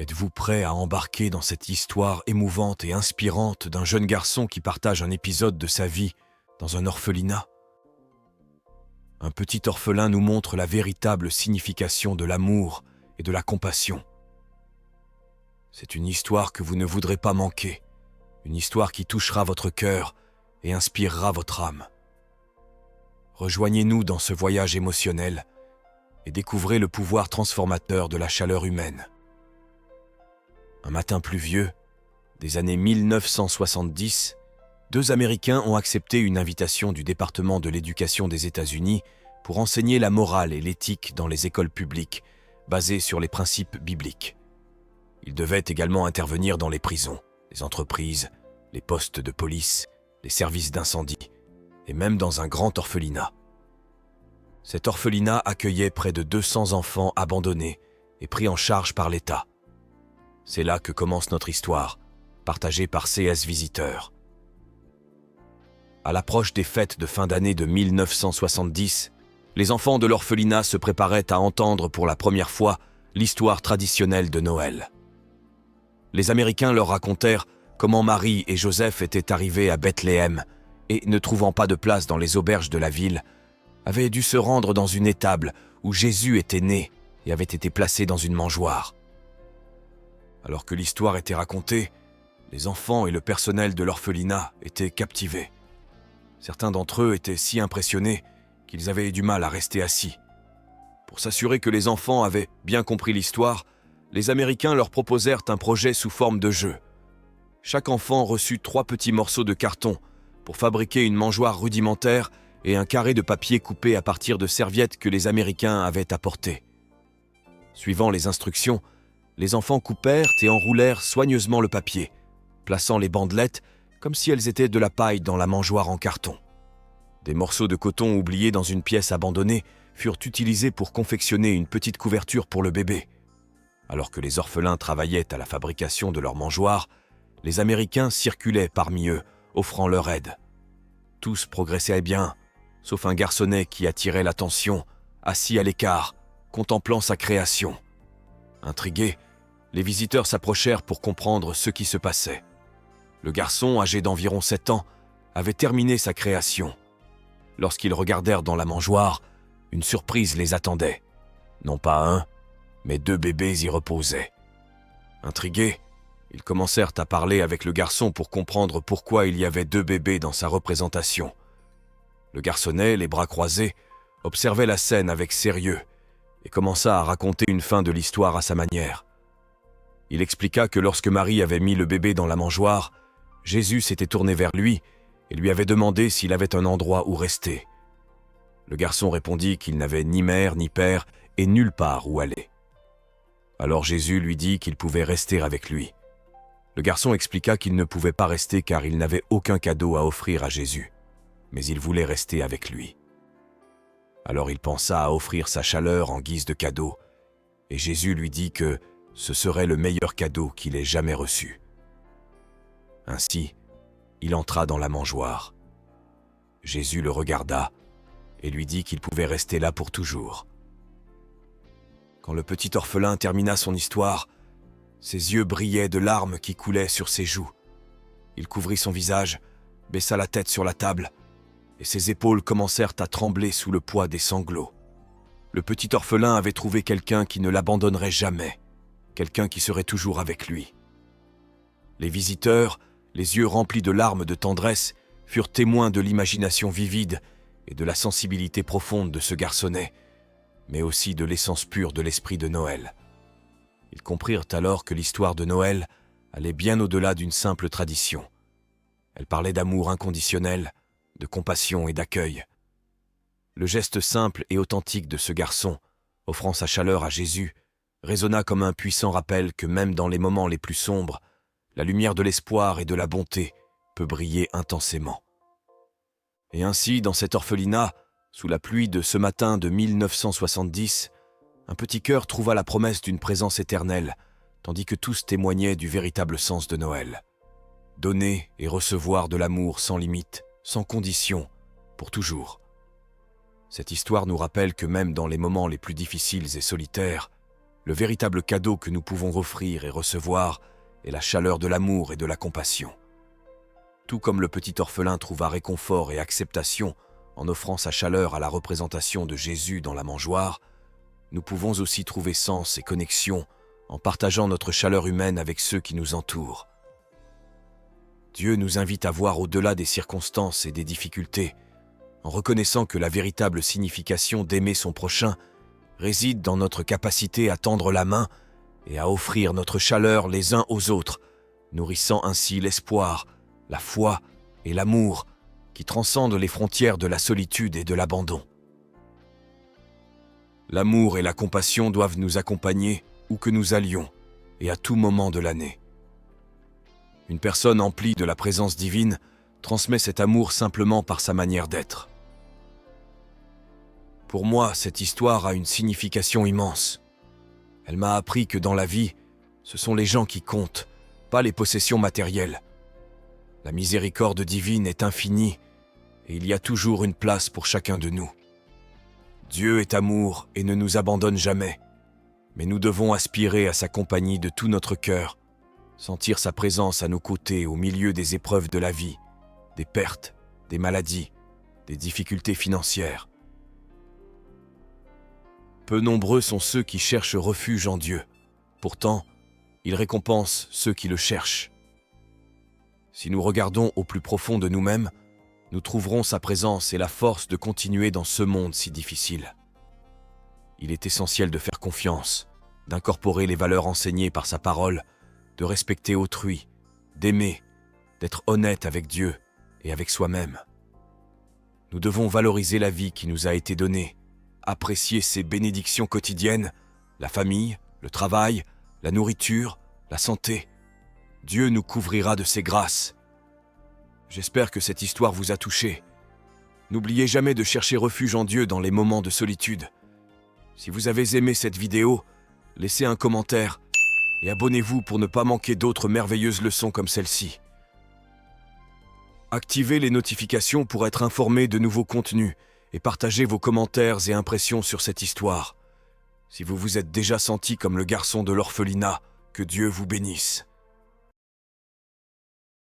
Êtes-vous prêt à embarquer dans cette histoire émouvante et inspirante d'un jeune garçon qui partage un épisode de sa vie dans un orphelinat? Un petit orphelin nous montre la véritable signification de l'amour et de la compassion. C'est une histoire que vous ne voudrez pas manquer, une histoire qui touchera votre cœur et inspirera votre âme. Rejoignez-nous dans ce voyage émotionnel et découvrez le pouvoir transformateur de la chaleur humaine. Un matin pluvieux, des années 1970, deux Américains ont accepté une invitation du département de l'éducation des États-Unis pour enseigner la morale et l'éthique dans les écoles publiques, basées sur les principes bibliques. Ils devaient également intervenir dans les prisons, les entreprises, les postes de police, les services d'incendie, et même dans un grand orphelinat. Cet orphelinat accueillait près de 200 enfants abandonnés et pris en charge par l'État. C'est là que commence notre histoire, partagée par CS Visiteurs. À l'approche des fêtes de fin d'année de 1970, les enfants de l'orphelinat se préparaient à entendre pour la première fois l'histoire traditionnelle de Noël. Les Américains leur racontèrent comment Marie et Joseph étaient arrivés à Bethléem et, ne trouvant pas de place dans les auberges de la ville, avaient dû se rendre dans une étable où Jésus était né et avait été placé dans une mangeoire. Alors que l'histoire était racontée, les enfants et le personnel de l'orphelinat étaient captivés. Certains d'entre eux étaient si impressionnés qu'ils avaient du mal à rester assis. Pour s'assurer que les enfants avaient bien compris l'histoire, les Américains leur proposèrent un projet sous forme de jeu. Chaque enfant reçut 3 petits morceaux de carton pour fabriquer une mangeoire rudimentaire et un carré de papier coupé à partir de serviettes que les Américains avaient apportées. Suivant les instructions, les enfants coupèrent et enroulèrent soigneusement le papier, plaçant les bandelettes comme si elles étaient de la paille dans la mangeoire en carton. Des morceaux de coton oubliés dans une pièce abandonnée furent utilisés pour confectionner une petite couverture pour le bébé. Alors que les orphelins travaillaient à la fabrication de leur mangeoire, les Américains circulaient parmi eux, offrant leur aide. Tous progressaient bien, sauf un garçonnet qui attirait l'attention, assis à l'écart, contemplant sa création. Intrigués, les visiteurs s'approchèrent pour comprendre ce qui se passait. Le garçon, âgé d'environ 7 ans, avait terminé sa création. Lorsqu'ils regardèrent dans la mangeoire, une surprise les attendait. Non pas un, mais 2 bébés y reposaient. Intrigués, ils commencèrent à parler avec le garçon pour comprendre pourquoi il y avait 2 bébés dans sa représentation. Le garçonnet, les bras croisés, observait la scène avec sérieux et commença à raconter une fin de l'histoire à sa manière. Il expliqua que lorsque Marie avait mis le bébé dans la mangeoire, Jésus s'était tourné vers lui et lui avait demandé s'il avait un endroit où rester. Le garçon répondit qu'il n'avait ni mère ni père et nulle part où aller. Alors Jésus lui dit qu'il pouvait rester avec lui. Le garçon expliqua qu'il ne pouvait pas rester car il n'avait aucun cadeau à offrir à Jésus, mais il voulait rester avec lui. Alors il pensa à offrir sa chaleur en guise de cadeau, et Jésus lui dit que ce serait le meilleur cadeau qu'il ait jamais reçu. Ainsi, il entra dans la mangeoire. Jésus le regarda et lui dit qu'il pouvait rester là pour toujours. Quand le petit orphelin termina son histoire, ses yeux brillaient de larmes qui coulaient sur ses joues. Il couvrit son visage, baissa la tête sur la table, et ses épaules commencèrent à trembler sous le poids des sanglots. Le petit orphelin avait trouvé quelqu'un qui ne l'abandonnerait jamais, quelqu'un qui serait toujours avec lui. Les visiteurs, les yeux remplis de larmes de tendresse, furent témoins de l'imagination vivide et de la sensibilité profonde de ce garçonnet, mais aussi de l'essence pure de l'esprit de Noël. Ils comprirent alors que l'histoire de Noël allait bien au-delà d'une simple tradition. Elle parlait d'amour inconditionnel, de compassion et d'accueil. Le geste simple et authentique de ce garçon, offrant sa chaleur à Jésus, résonna comme un puissant rappel que même dans les moments les plus sombres, la lumière de l'espoir et de la bonté peut briller intensément. Et ainsi, dans cet orphelinat, sous la pluie de ce matin de 1970, un petit cœur trouva la promesse d'une présence éternelle, tandis que tous témoignaient du véritable sens de Noël. Donner et recevoir de l'amour sans limite, sans condition, pour toujours. Cette histoire nous rappelle que même dans les moments les plus difficiles et solitaires, le véritable cadeau que nous pouvons offrir et recevoir est la chaleur de l'amour et de la compassion. Tout comme le petit orphelin trouva réconfort et acceptation en offrant sa chaleur à la représentation de Jésus dans la mangeoire, nous pouvons aussi trouver sens et connexion en partageant notre chaleur humaine avec ceux qui nous entourent. Dieu nous invite à voir au-delà des circonstances et des difficultés, en reconnaissant que la véritable signification d'aimer son prochain réside dans notre capacité à tendre la main et à offrir notre chaleur les uns aux autres, nourrissant ainsi l'espoir, la foi et l'amour qui transcendent les frontières de la solitude et de l'abandon. L'amour et la compassion doivent nous accompagner où que nous allions et à tout moment de l'année. Une personne emplie de la présence divine transmet cet amour simplement par sa manière d'être. Pour moi, cette histoire a une signification immense. Elle m'a appris que dans la vie, ce sont les gens qui comptent, pas les possessions matérielles. La miséricorde divine est infinie et il y a toujours une place pour chacun de nous. Dieu est amour et ne nous abandonne jamais, mais nous devons aspirer à sa compagnie de tout notre cœur, sentir sa présence à nos côtés au milieu des épreuves de la vie, des pertes, des maladies, des difficultés financières. Peu nombreux sont ceux qui cherchent refuge en Dieu. Pourtant, il récompense ceux qui le cherchent. Si nous regardons au plus profond de nous-mêmes, nous trouverons sa présence et la force de continuer dans ce monde si difficile. Il est essentiel de faire confiance, d'incorporer les valeurs enseignées par sa parole, de respecter autrui, d'aimer, d'être honnête avec Dieu et avec soi-même. Nous devons valoriser la vie qui nous a été donnée, apprécier ses bénédictions quotidiennes, la famille, le travail, la nourriture, la santé. Dieu nous couvrira de ses grâces. J'espère que cette histoire vous a touché. N'oubliez jamais de chercher refuge en Dieu dans les moments de solitude. Si vous avez aimé cette vidéo, laissez un commentaire et abonnez-vous pour ne pas manquer d'autres merveilleuses leçons comme celle-ci. Activez les notifications pour être informé de nouveaux contenus et partagez vos commentaires et impressions sur cette histoire. Si vous vous êtes déjà senti comme le garçon de l'orphelinat, que Dieu vous bénisse.